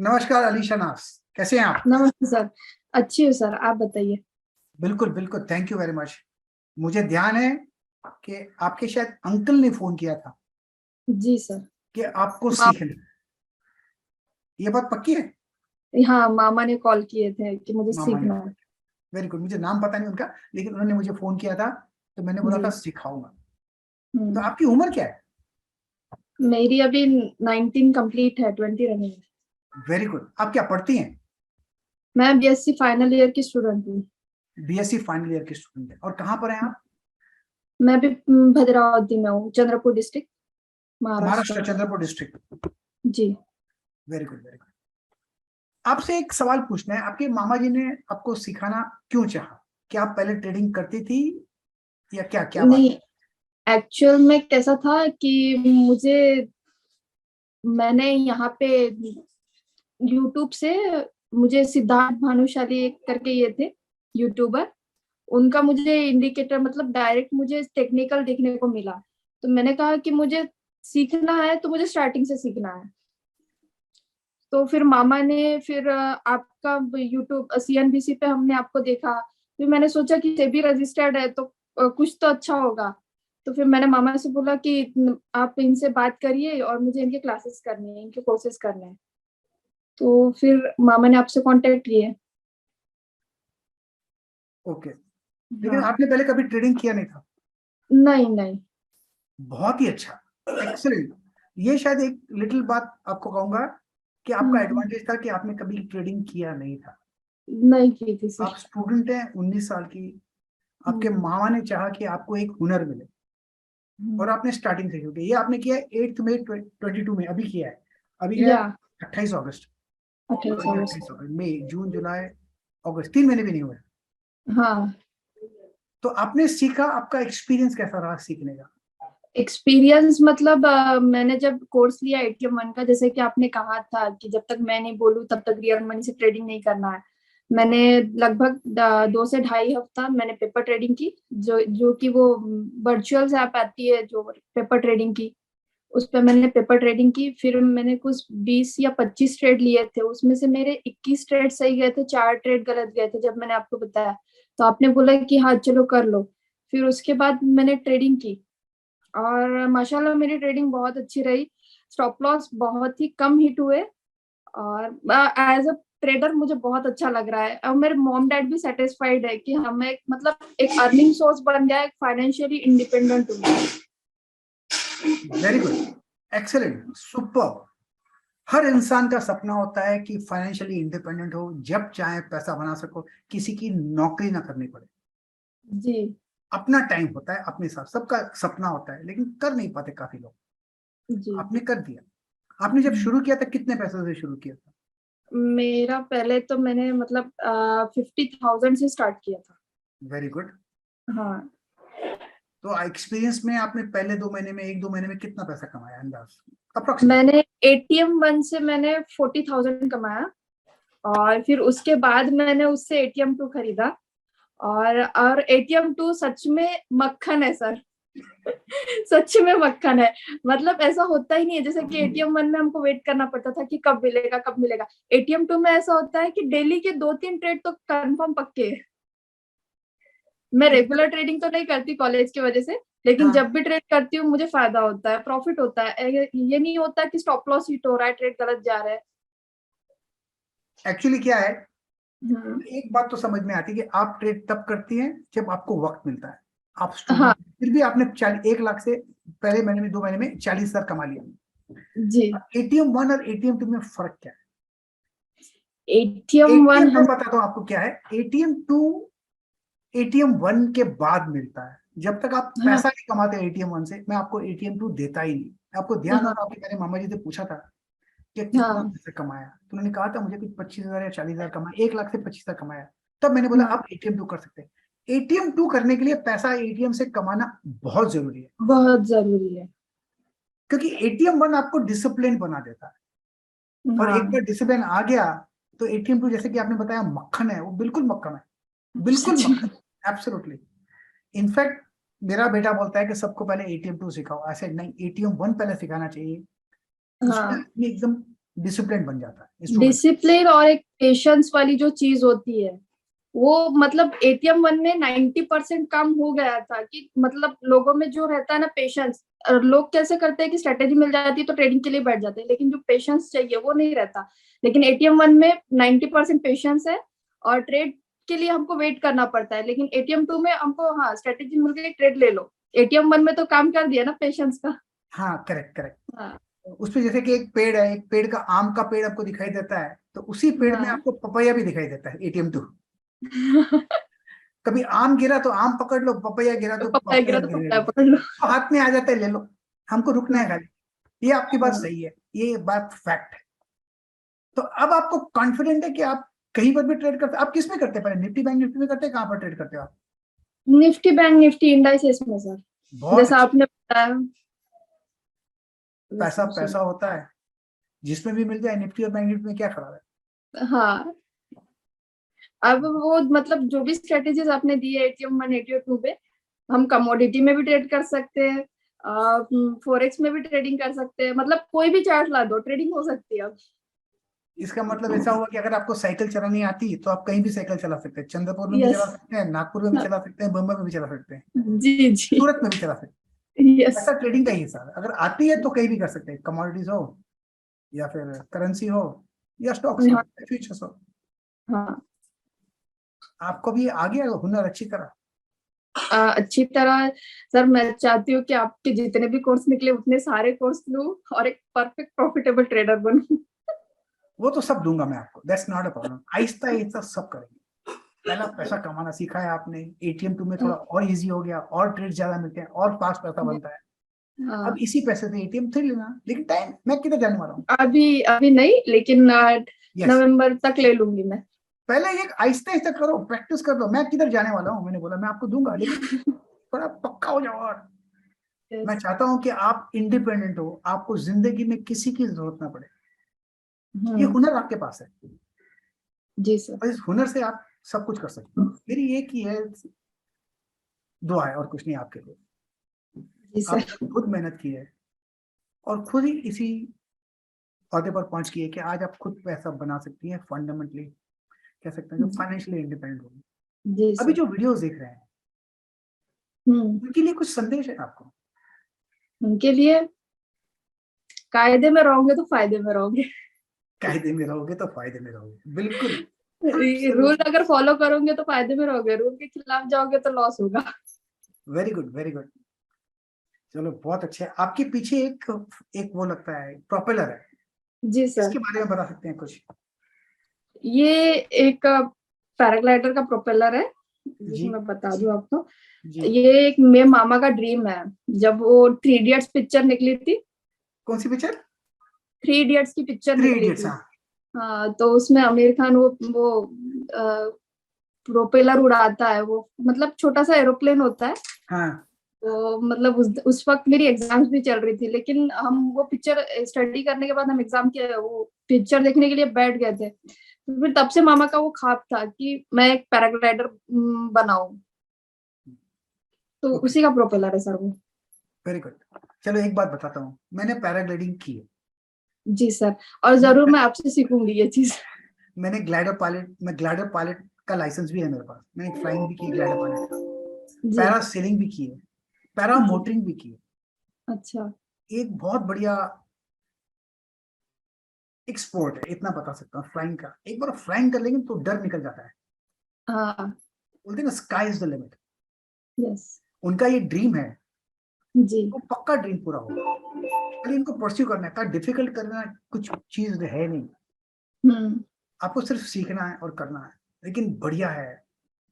नमस्कार अलीशा नास, कैसे हैं आप? नमस्ते सर। अच्छी हूँ सर, आप बताइए। बिल्कुल बिल्कुल, थैंक यू वेरी मच। मुझे ध्यान है कि आपके शायद अंकल ने फोन किया था जी सर। कि आपको माम सीखना है। ये बात पक्की है? हाँ, मामा ने कॉल किए थे कि मुझे मामा ने? सीखना है। Very good. मुझे नाम पता नहीं उनका, लेकिन उन्होंने मुझे फोन किया था, तो मैंने बोला था जी। सिखाऊंगा। तो हम्म। आपकी उम्र क्या है? मेरी अभी 19 कंप्लीट है, 20 रनिंग है। Very good. आप क्या पढ़ती हैं? मैं बीएससी फाइनल ईयर की स्टूडेंट हूँ। बीएससी फाइनल ईयर की स्टूडेंट है, और कहाँ पर हैं आप? मैं भी भद्रावती में हूँ, चंद्रपुर डिस्ट्रिक्ट, महाराष्ट्र, महाराष्ट्र। चंद्रपुर डिस्ट्रिक्ट। जी। Very good very good. आपसे एक सवाल पूछना है, आपके मामा जी ने आपको सिखाना क्यों चाहा? क्या आप पहले ट्रेडिंग करती थी, या क्या क्या बात? नहीं, एक्चुअल में कैसा था कि मुझे मैंने यहाँ पे यूट्यूब से, मुझे सिद्धार्थ भानुशाली करके ये थे यूट्यूबर, उनका मुझे इंडिकेटर मतलब डायरेक्ट मुझे टेक्निकल देखने को मिला। तो मैंने कहा कि मुझे सीखना है तो मुझे स्टार्टिंग से सीखना है। तो फिर मामा ने फिर आपका यूट्यूब सीएनबीसी पे हमने आपको देखा। फिर मैंने सोचा कि सेबी रजिस्टर्ड है तो कुछ तो अच्छा होगा। तो फिर मैंने मामा से बोला कि आप इनसे बात करिए और मुझे इनके क्लासेस करनी है, इनके कोर्सेज करने हैं। तो फिर मामा ने आपसे कांटेक्ट किए। ओके। लेकिन हाँ। आपने पहले कभी ट्रेडिंग किया नहीं था? नहीं नहीं। बहुत ही अच्छा, एक्सीलेंट। ये शायद एक लिटिल बात आपको कहूंगा कि आपका हम्म, एडवांटेज था कि आपने कभी ट्रेडिंग किया नहीं था। नहीं की थी आप सर। स्टूडेंट हैं, 19 साल की। आपके हम्म, मामा ने चाहा कि आपको एक हुनर मिले, और हम्म, आपने स्टार्टिंग से शुरू किया। ये आपने किया है 8 मई 22 में, अभी किया है। अभी है या 28 अगस्त। 28 अगस्त। 28 अगस्त, मई, जून, जुलाई, अगस्त, 3 महीने भी नहीं हुए। हाँ। तो आपने सीखा, आपका एक्सपीरियंस कैसा रहा सीखने का? एक्सपीरियंस मतलब मैंने जब कोर्स लिया एटीएम वन का, जैसे कि आपने कहा था कि जब तक मैं नहीं बोलूँ तब तक रियल मनी से ट्रेडिंग नहीं करना है। मैंने लगभग 2 से ढाई हफ्ता मैंने पेपर ट्रेडिंग की, जो जो कि वो वर्चुअल ऐप आती है जो पेपर ट्रेडिंग की, उस पे मैंने पेपर ट्रेडिंग की। फिर मैंने कुछ 20 या 25 ट्रेड लिए थे, उसमें से मेरे 21 ट्रेड सही गए थे, 4 ट्रेड गलत गए थे जब मैंने आपको बताया। तो आपने बोला कि हाँ चलो कर लो। फिर उसके बाद मैंने ट्रेडिंग की और माशाल्लाह मेरी ट्रेडिंग बहुत अच्छी रही। स्टॉप लॉस बहुत ही कम हिट हुए, और एज अ ट्रेडर मुझे बहुत अच्छा लग रहा है। और मेरे मॉम डैड भी सेटिस्फाइड है कि हमें मतलब एक अर्निंग सोर्स बन गया है, फाइनेंशियली इंडिपेंडेंट हूँ। Very good, excellent, super. हर इंसान का सपना होता है कि फाइनेंशियली इंडिपेंडेंट हो, जब चाहे पैसा बना सको, किसी की नौकरी ना करनी पड़े। जी। अपना टाइम होता है, अपने साथ सबका सपना होता है, लेकिन कर नहीं पाते काफी लोग। जी। आपने कर दिया। आपने जब शुरू किया था कितने पैसों से शुरू किया था? मेरा पहले तो मैंने मतलब 50,000 से स्टार्ट किया था। Very good. हाँ। तो एक्सपीरियंस में आपने पहले 2 महीने में, 1-2 महीने में कितना पैसा कमाया, अंदाज अप्रोक्सीमेट? मैंने एटीएम वन से मैंने 40,000 कमाया, और फिर उसके बाद मैंने उससे एटीएम टू खरीदा। और एटीएम टू सच में मक्खन है सर। सच में मक्खन है। मतलब ऐसा होता ही नहीं है, जैसे कि एटीएम वन में हमको वेट करना पड़ता था कि कब मिलेगा कब मिलेगा। एटीएम टू में ऐसा होता है कि डेली के 2-3 ट्रेड तो कंफर्म पक्के हैं। मैं रेगुलर ट्रेडिंग तो नहीं करती कॉलेज की वजह से, लेकिन हाँ, जब भी ट्रेड करती हूँ मुझे फायदा होता है, प्रॉफिट होता है। ये नहीं होता कि स्टॉप लॉस हिट हो रहा है, ट्रेड गलत जा रहा है। एक्चुअली क्या है, हम्म। एक बात तो समझ में आती है कि आप ट्रेड तब करती हैं जब आपको वक्त मिलता है। आप हाँ। स्टूडेंट, फिर भी आपने 1 लाख से पहले महीने में, 2 महीने में 40,000 कमा लिया। जी। एटीएम वन और एटीएम टू में फर्क क्या है? एटीएम वन एटीएम, मैं हम। बताता हूँ आपको क्या है। एटीएम टू एटीएम वन के बाद मिलता है। जब तक आप हाँ। पैसा नहीं कमाते एटीएम वन से, मैं आपको एटीएम टू देता ही नहीं। आपको ध्यान हाँ। होगा कि मैंने मामा जी से पूछा था कि कितना हाँ। पैसा कमाया, तो उन्होंने कहा था मुझे कुछ 25,000 या 40,000 कमाया, 1 लाख से 25,000 कमाया। तब मैंने बोला हाँ। आप एटीएम टू कर सकते हैं। एटीएम टू करने के लिए पैसा एटीएम से कमाना बहुत जरूरी है, बहुत जरूरी है। क्योंकि एटीएम वन आपको डिसिप्लिन बना देता है। और एक बार हाँ। डिसिप्लिन आ गया, तो एटीएम टू, जैसे कि आपने बताया, मक्खन है, वो बिल्कुल मक्खन है, बिल्कुल सच में। मक्खन, एब्सोल्युटली। इनफैक्ट मेरा बेटा बोलता है कि सबको पहले एटीएम टू सिखाओ, ऐसे नहीं, एटीएम वन पहले सिखाना चाहिए। उसमें हाँ। आदमी एकदम डिसिप्लिन बन जाता है स्टूडेंट। डिसिप्लिन और एक पेशेंस वाली जो चीज होती है वो, मतलब एटीएम 1 में 90% काम हो गया था कि मतलब लोगों में जो रहता है ना पेशेंस, लोग कैसे करते हैं कि स्ट्रेटेजी मिल जाती है तो ट्रेडिंग के लिए बैठ जाते हैं, लेकिन जो पेशेंस चाहिए वो नहीं रहता। लेकिन एटीएम 1 में 90% पेशेंस है और ट्रेड के लिए हमको वेट करना पड़ता है, लेकिन एटीएम 2 में हमको हाँ स्ट्रेटेजी मिल गई, ट्रेड ले लो। एटीएम 1 में तो काम कर दिया ना पेशेंस का। हाँ करेक्ट करेक्ट। हाँ उसपे जैसे कि एक पेड़ है, एक पेड़ का आम का पेड़ आपको दिखाई देता है, तो उसी पेड़ में हाँ आपको पपैया भी दिखाई देता है एटीएम 2। कभी आम गिरा तो आम पकड़ लो, पपैया गिरा तो तो पप्पाया पपैया गिरा तो गिरे, पप्पाया पकड़ लो। तो हाथ में आ जाता है, ले लो, हमको रुकना है हाँ खाली। ये आपकी बात हाँ। सही है, ये बात फैक्ट है। तो अब आपको कॉन्फिडेंट है कि आप कहीं पर भी ट्रेड करते, आप किस में करते हैं पहले, निफ्टी बैंक निफ्टी में करते हैं, कहाँ पर ट्रेड करते हो आप? निफ्टी बैंक निफ्टी इंडाइसेस में सर, बहुत जैसा अच्छा। आपने बताया पैसा वैसे पैसा होता है, जिसमें भी मिल जाए, निफ्टी और बैंक निफ्टी में क्या खराब है। हाँ। अब वो मतलब जो भी स्ट्रेटेजीज आपने दी है एटीएम 1 एटीएम 2 पे, हम कमोडिटी में भी ट्रेड कर सकते हैं, फॉरेक्स में भी ट्रेडिंग कर सकते हैं, मतलब कोई भी चार्ट ला दो ट्रेडिंग हो सकती है अब। इसका मतलब ऐसा हुआ कि अगर आपको साइकिल चलानी आती तो आप कहीं भी साइकिल चला सकते हैं, चंद्रपुर में भी यस। चला सकते हैं, नागपुर में भी चला सकते हैं, मुंबई में भी चला सकते हैं, जी जी। सूरत में भी चला सकते यस। हैं। ऐसा ट्रेडिंग का ही हिसाब है, अगर आती है तो कहीं भी कर सकते हैं, कमोडिटीज हो या फिर करेंसी हो या स्टॉक्स हो हाँ या फ्यूचर्स हो। हाँ। आपको भी आ गया हुनर अच्छी तरह। अच्छी तरह सर, मैं चाहती हूँ कि आपके जितने भी कोर्स निकले उतने सारे कोर्स लूं और एक परफेक्ट प्रॉफिटेबल ट्रेडर बनूं। वो तो सब दूंगा मैं आपको, that's not a problem, Aahista Aahista सब करेंगे। पहला पैसा कमाना सीखा है आपने, एटीएम 2 में थोड़ा और इजी हो गया, और ट्रेड ज्यादा मिलते हैं, और फास्ट पैसा बनता है। अब हाँ इसी पैसे से एटीएम 3 लेना, लेकिन टाइम, मैं किधर जाने वाला हूँ। अभी अभी नहीं, लेकिन यस, नवंबर तक ले लूंगी मैं। पहले एक आहिस्ता आहिस्ता करो, प्रैक्टिस कर लो, मैं किधर जाने वाला हूँ, मैंने बोला मैं आपको दूंगा, लेकिन थोड़ा पक्का हो जाओ। और मैं Yes. चाहता हूँ कि आप इंडिपेंडेंट हो, आपको जिंदगी में किसी की जरूरत ना पड़े। ये हम्म। हुनर आपके पास है, जी सर। और इस हुनर से आप सब कुछ कर सकते हो। मेरी एक ही है दुआ है, और कुछ नहीं आपके लिए। जी सर। आपने खुद मेहनत की है और खुद ही इसी औहदे पर पहुंच की है कि आज आप खुद पैसा बना सकती हैं, फंडामेंटली कह सकते हैं, जो फाइनेंशियली इंडिपेंडेंट होगी। जी अभी सर। जो वीडियोस देख रहे हैं, उनके लिए कुछ संदेश है आपको? उनके लिए कायदे में रहोगे तो फायदे में रहोगे। कायदे में रहोगे तो फायदे में रहोगे, बिल्कुल। रूल अगर फॉलो करोगे तो फायदे में रहोगे, रूल के खिलाफ जाओगे तो लॉस होगा। Very good very good. चलो बहुत अच्छे। आपके पीछे एक एक वो लगता है प्रोपेलर है, जी सर। इसके बारे में बता सकते हैं कुछ? ये एक पैराग्लाइडर का प्रोपेलर है, जी जिसमें मैं बता दूं आपको। जी। ये एक मेरे मामा का ड्रीम है, जब वो 3 इडियट्स पिक्चर निकली थी, कौन सी पिक्चर? 3 इडियट्स की पिक्चर 3 निकली इडियट्स, थी। हाँ। हाँ तो उसमें आमिर खान वो प्रोपेलर उड़ाता है, वो मतलब छोटा सा एरोप्लेन होता है। हाँ तो मतलब उस वक्त मेरी एग्जाम्स भी चल रही थी, लेकिन हम वो पिक्चर स्टडी करने के बाद हम एग्जाम के वो पिक्चर देखने के लिए बैठ गए थे, तो फिर तब से मामा का वो ख्वाब था कि मैं एक पैराग्लाइडर बनाऊं, तो ओके, उसी का प्रोपेलर है सर वो। Very good. चलो एक बात बताता हूँ, मैंने पैराग्लाइडिंग की है। जी सर, और जरूर मैं आपसे सीखूंगी ये चीज। मैंने ग्लाइडर पायलट का लाइसेंस भी है मेरे पास, मैंने फ्लाइंग भी की ग्लाइडर पायलट का, जी पैरा सेलिंग भी की है, पैरा जी। मोटरिंग भी की है। अच्छा। एक बहुत बढ़िया एक स्पोर्ट है, इतना बता सकता हूँ फ्लाइंग का। एक बार फ्लाइंग कर लेंगे तो डर निकल जाता है, हाँ। बोलते हैं ना sky is the limit. Yes. उनका ये ड्रीम है, जी। वो पक्का ड्रीम पूरा होगा। खाली इनको परस्यू करना है, डिफिकल्ट करना कुछ चीज है नहीं, हम्म। आपको सिर्फ सीखना है और करना है। लेकिन बढ़िया है,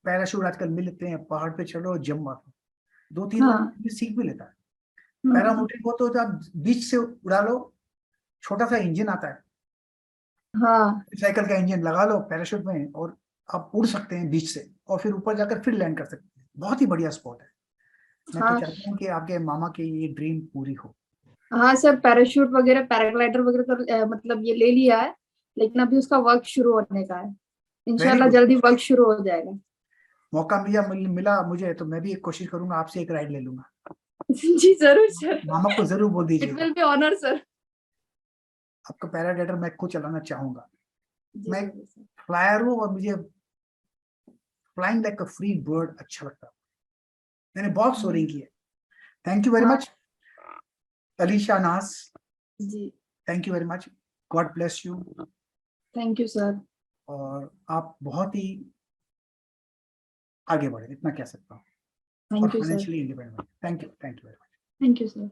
पैराशूट आजकल मिल लेते हैं, पहाड़ पे चढ़ो जम मारो, 2-3 बार हाँ। भी सीख भी लेता है। हम्म। पैरामोटरिंग हो तो आप बीच से उड़ा लो, छोटा सा इंजन आता है, हाँ साइकिल का इंजन लगा लो पैराशूट में, और आप उड़ सकते हैं बीच से, और फिर ऊपर जाकर फिर लैंड कर सकते हैं। बहुत ही बढ़िया स्पॉट है। मैं तो हाँ। चाहता हूँ कि आपके मामा की ये ड्रीम पूरी हो। हाँ सर, पैराशूट वगैरह पैराग्लाइडर वगैरह तो मतलब ये ले लिया है, लेकिन अभी उसका वर्क शुरू होने का है। वेरी इंशाल्लाह गुड। जल्दी वर्क शुरू हो जाएगा। मौका मिला मुझे तो मैं भी एक कोशिश करूंगा, आपसे एक राइड ले लूंगा। जी जरूर सर, मामा को जरूर बोल इट दीजिएगा। Will be honour sir. आपका पैराग्लाइडर मैं खुद चलाना चाहूंगा। जी मैं जरूर सर। फ्लायर हूँ और मुझे flying like a free bird अच्छा लगता है। मैंने बहुत सोरिंग की है। थैंक यू वेरी हाँ। Much Alisha Naaz, ji thank you very much, God bless you. Thank you sir. और आप बहुत ही आगे बढ़े, इतना कह सकता हूँ, और thank you sir. Financially independent. Thank you very much. Thank you sir.